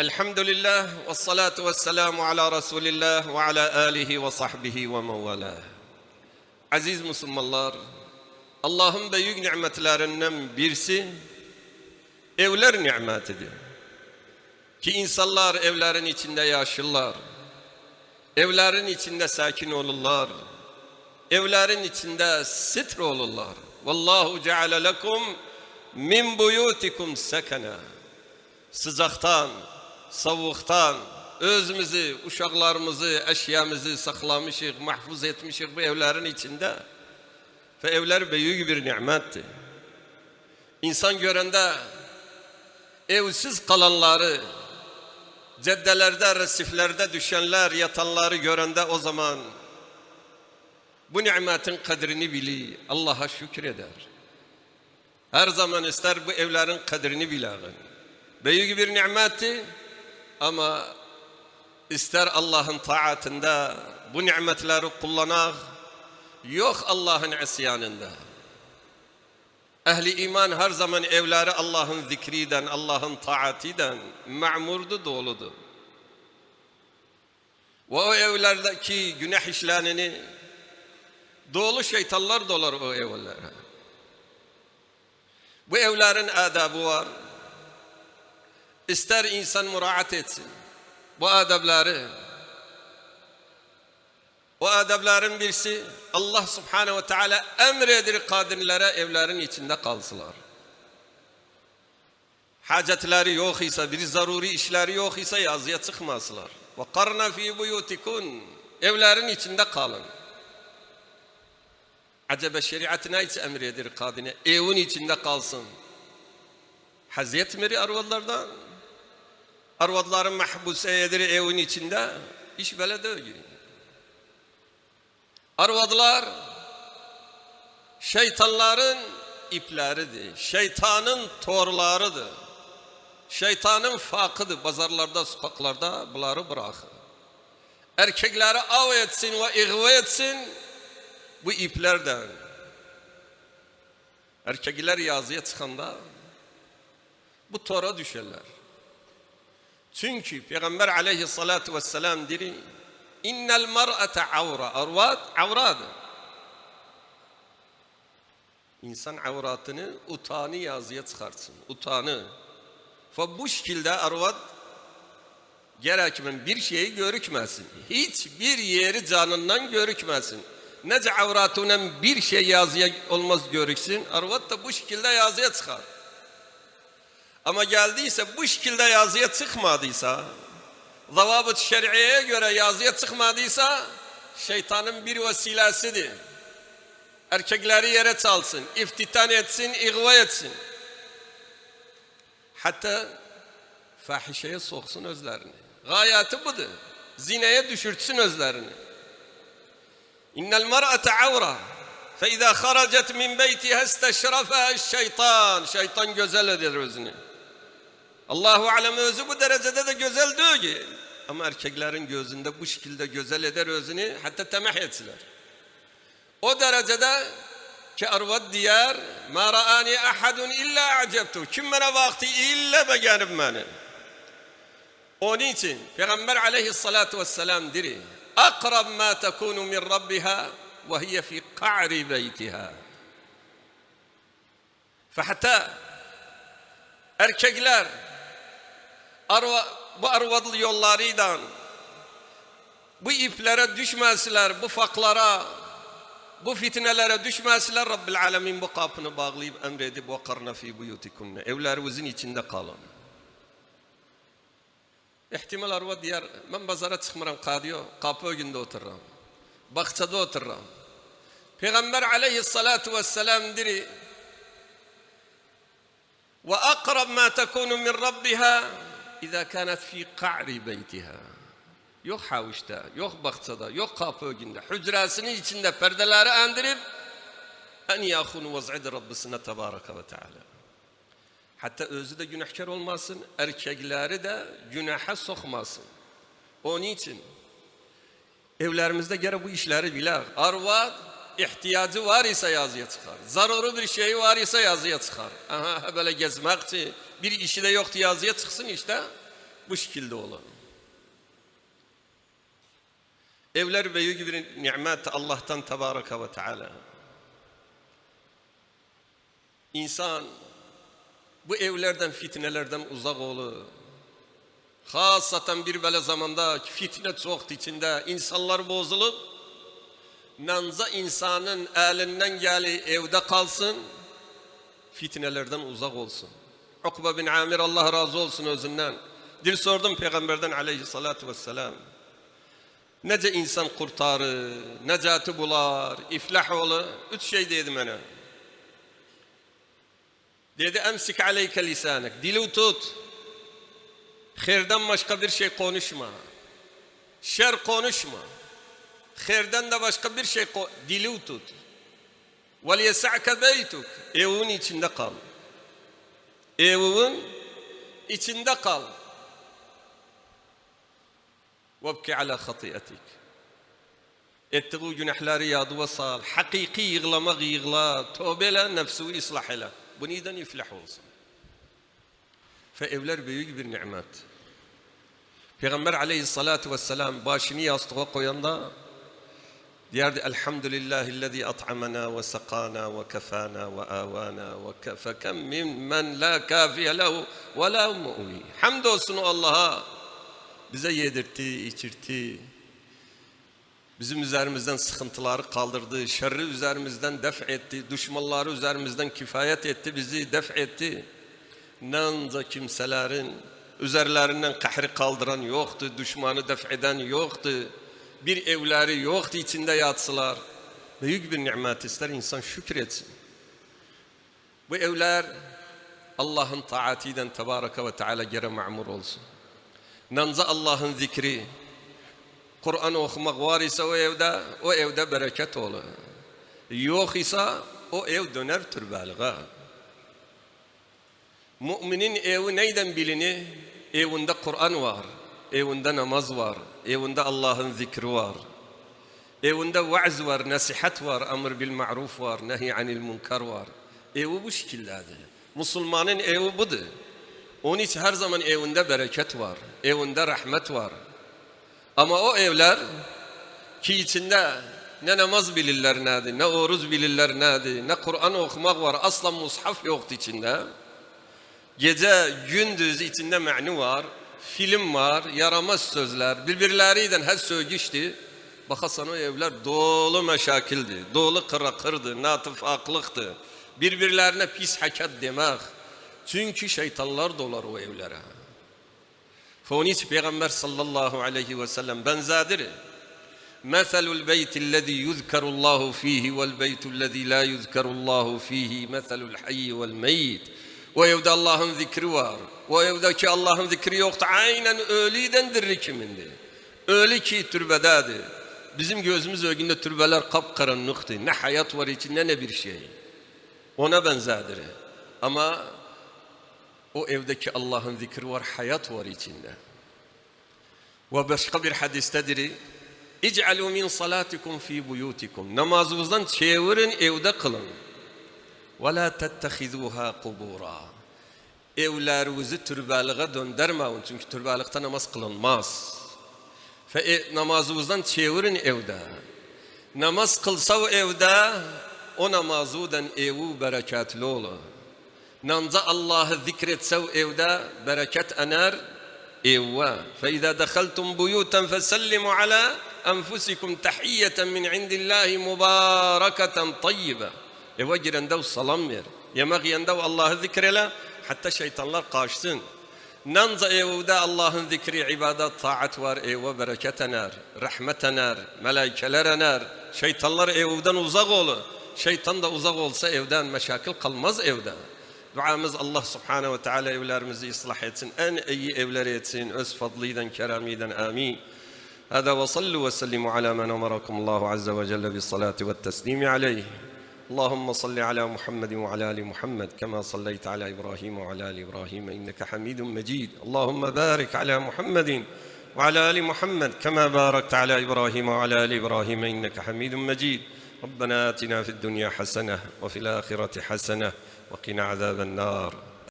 Elhamdülillah ve salatu ve selamu ala Resulillah ve ala alihi ve sahbihi ve mevvala. Aziz Müslümanlar, Allah'ın büyük nimetlerinden birisi evler nimetidir. Ki insanlar evlerin içinde yaşırlar, evlerin içinde sakin olurlar, evlerin içinde sitr olurlar. Vallahu ceale lekum min buyutikum sekena. Sıcaktan, soğuktan özümüzü, uşaklarımızı, eşyamızı saklamışık, mahfuz etmişik bu evlerin içinde. Ve evler büyük bir nimettir. İnsan görende evsiz kalanları, caddelerde, resiflerde düşenler, yatanları görende o zaman bu nimetin kadrini bilir, Allah'a şükreder. Her zaman ister bu evlerin kadrini bilelim. Büyük bir nimetti ama ister Allah'ın taatında bu nimetleri kullanak, yok Allah'ın isyanında. Ehli iman her zaman evleri Allah'ın zikriden, Allah'ın taatinden ma'murdu, doludu. Ve o evlerdeki günah işlerini dolu şeytanlar dolar o evlere. Bu evlerin adabı var. İster insan muraat etsin bu adabları. O adabların birisi Allah Subhanahu ve Teala emredir kadınlara evlerin içinde kalsınlar. Hacetleri yok ise, bir zaruri işleri yok ise yazıya çıkmasınlar. Ve karna fi buyutikun, evlerin içinde kalın. Acaba şeriat ne için emredir kadına evin içinde kalsın? Haz etmir arvadlardan. Arvadların mahbuseyedir evin içinde. İş böyle değil. Arvadlar şeytanların ipleridir. Şeytanın torlarıdır. Şeytanın fakıdır. Pazarlarda, sokaklarda bunları bırakır. Erkekleri av etsin ve ihva etsin bu iplerden. Erkekler yazıya çıkanda bu tora düşerler. Çünkü Peygamber aleyhissalatu vesselam diri İnnel mar'ate avra. Avradır. İnsan avratını, utanı yazıya çıkarsın. Utanı. Ve bu şekilde arvat gerekmen bir şeyi görükmesin. Hiçbir yeri canından görükmesin. Nece avratının bir şey yazıya olmaz görüksün. Arvat da bu şekilde yazıya çıkar. Ama geldiyse bu şekilde yazıya çıkmadıysa, zavabıt-ı şer'iyeye göre yazıya çıkmadıysa şeytanın bir vesilesidir. Erkekleri yere çalsın, iftitan etsin, ihva etsin. Hatta fahişeye soksun özlerini. Gayeti budur. Zineye düşürtsün özlerini. İnnel mar'ate avra. Fe izâ haracet min beytiha isteşrafeha şeytan. Şeytan güzel eder özünü. Allahu alem özü bu derecede de güzel değil. Ama erkeklerin gözünde bu şekilde güzel eder özünü, hatta temah etsinler. O derecede ki arvad diyar ma ra'ani ahadun illa a'cebtu. Kim bana vakti illa beğenip beni. Onun için Peygamber aleyhissalatu vesselam diri akrab ma tekunu min rabbiha ve hiye fi qa'ri beytiha. Hatta erkekler bu arvadlı yollarıyla bu iplere düşmezler, bu faklara, bu fitnelere düşmezler. Rabbil alemin bu kapını bağlayıp emredip vakarna fi buyutikunne. Evlerinizin içinde kalın. İhtimal arvad diyar, ben pazara çıkmıram kadiyo, kapı önünde otururum. Bahçede otururum. Peygamber aleyhissalatu vesselam diri ve akrab ma tekunu min rabbiha İza kânet fî qa'ri beytiha. Yok havuşta, yok bahçada, yok kapı önünde. Hücresinin içinde perdeleri indirip en yâhunu vaz'id Rabbisine tebâreke ve teâlâ. Hatta özü de günahkar olmasın, erkekleri de günaha sokmasın. Onun için evlerimizde gene bu işleri bilir. Arvad ihtiyacı var ise yazıya çıkar. Zaruri bir şey var ise yazıya çıkar. Aha böyle gezmek için bir işi de yoktu yazıya çıksın işte. bu şekilde olur. Evler büyük bir nimet Allah'tan Tebaraka ve Teala. İnsan bu evlerden, fitnelerden uzak olur. Hasaten bir böyle zamanda fitne çok içinde insanlar bozulup, nanza insanın elinden geli evde kalsın, fitnelerden uzak olsun. Ukbe bin Amir Allah razı olsun özünden. Dil sordum Peygamberden aleyhissalatu vesselam. Nece insan kurtarır, necatı bular, iflah olur. Üç şey dedim ona. Dedi emsik aleyke lisanek. Dili tut. Hayırdan başka bir şey konuşma. Şer konuşma. Hayırdan da başka bir şey dili tut. Vel yes'ake beytuk. Evin içinde kal. Evin içinde kal. Vebki ala hatiyetik. Ettiği günahları yadı ve sal. Hakiki yığlamak yığla. Tövbeyle nefsini ıslah ile. Bu neden iflah olsun? Ve evler büyük bir nimet. Peygamber aleyhissalatu vesselam başını yastığa koyanda diyardı elhamdülillahillezî at'amana ve sakana ve kefana ve avana ve fekem mimmen la kafiye lehu ve la mu'vi. Hamdolsun Allah'a. Bize yedirtti, içirtti. Bizim üzerimizden sıkıntıları kaldırdı, şerri üzerimizden def etti, düşmanları üzerimizden kifayet etti, bizi def etti. Nanca kimselerin üzerlerinden kahri kaldıran yoktu, düşmanı def eden yoktu. Bir evleri yoktu içinde yatsılar. Büyük bir nimet ister insan şükretsin. Bu evler Allah'ın taatiyle Tebaraka ve Teala gere ma'mur olsun. Nanca Allah'ın zikri, Kur'an okumak var ise o evde bereket olur. Yok ise o ev döner türbelige. Müminin evi neyden bilini? Evinde Kur'an var, evinde namaz var, evinde Allah'ın zikri var. Evinde vaaz var, nasihat var, emr bil ma'ruf var, nehy anil munkar var. Evi bu şekildedir. Müslümanın evi budur. Onun için her zaman evinde bereket var, evinde rahmet var. Ama o evler ki içinde ne namaz bilirler nedir, ne oruç bilirler nedir, ne Kur'an okumak var, asla mushaf yoktu içinde. Gece gündüz içinde ma'ni var, film var, yaramaz sözler, birbirleriyle her sögüştü. Bakasan o evler dolu meşakildi, dolu kırakırdı, natıfaklıktı. Birbirlerine pis hakat demek. Çünkü şeytanlar dolar o evlere. Onun için Peygamber sallallahu aleyhi ve sellem benzadır. Meselul beytillezî yuzkerullahu fîhi vel beytullezî la yuzkerullahu fîhi meselul hayyi vel meyyit. O evde Allah'ın zikri var. O evdeki Allah'ın zikri yoktu. Aynen ölüdendir kimindi. Ölü ki türbededir. Bizim gözümüz önünde türbeler kapkaranlıktı. Ne hayat var içinde ne bir şey. Ona benzadır. Ama o evdeki Allah'ın zikri var, hayat var içinde. Ve başka bir hadistedir. İc'alû min salatikum fi buyutikum. Namazınızdan çevirin, evde kılın. Ve la tettehizûhâ kubûrâ. Evlerinizi türbeliğe döndürmeyin. Çünkü türbelikte namaz kılınmaz. Ve namazınızdan çevirin evde. Namaz kılsa o evde, o namazıdan evi bereketli olur. Nanca Allah'ı zikretse evde bereket ener evve. فَاِذَا دَخَلْتُمْ بُيُوتًا فَسَلِّمُوا عَلَى أَنْفُسِكُمْ تَحِيَّةً مِنْ عِنْدِ اللّٰهِ مُبَارَكَةً طَيِّبًا. Eve girende salam ver. Yemek yiyende Allah'ı zikrele. Hatta şeytanlar kaçsın. Nanca evde Allah'ın zikri, ibadet, taat var. Eve bereket ener, rahmet ener, melaikeler ener. Şeytanlar evden uzak olur. Şeytan da uzak olsa evden meşakil kalmaz evde. Duamız Allah subhanehu ve teala evlerimizi ıslah etsin. En iyi evleri etsin. Öz fadliden, keraminden. Amin. Hâdâ ve sallu ve sellimu alâ men emarakumullahu azze ve celle bis salati ve teslimi aleyh. Allahümme salli ala Muhammedin ve ala ali Muhammed kema salleyte ala İbrahim ve ala ali İbrahim inneke hamidun mecid. Allahümme barik ala Muhammedin ve ala ali Muhammed kema barakte ala İbrahim ve ala ali İbrahim inneke hamidun mecid. ربنا آتنا في الدنيا حسنة وفي الآخرة حسنة وقنا عذاب النار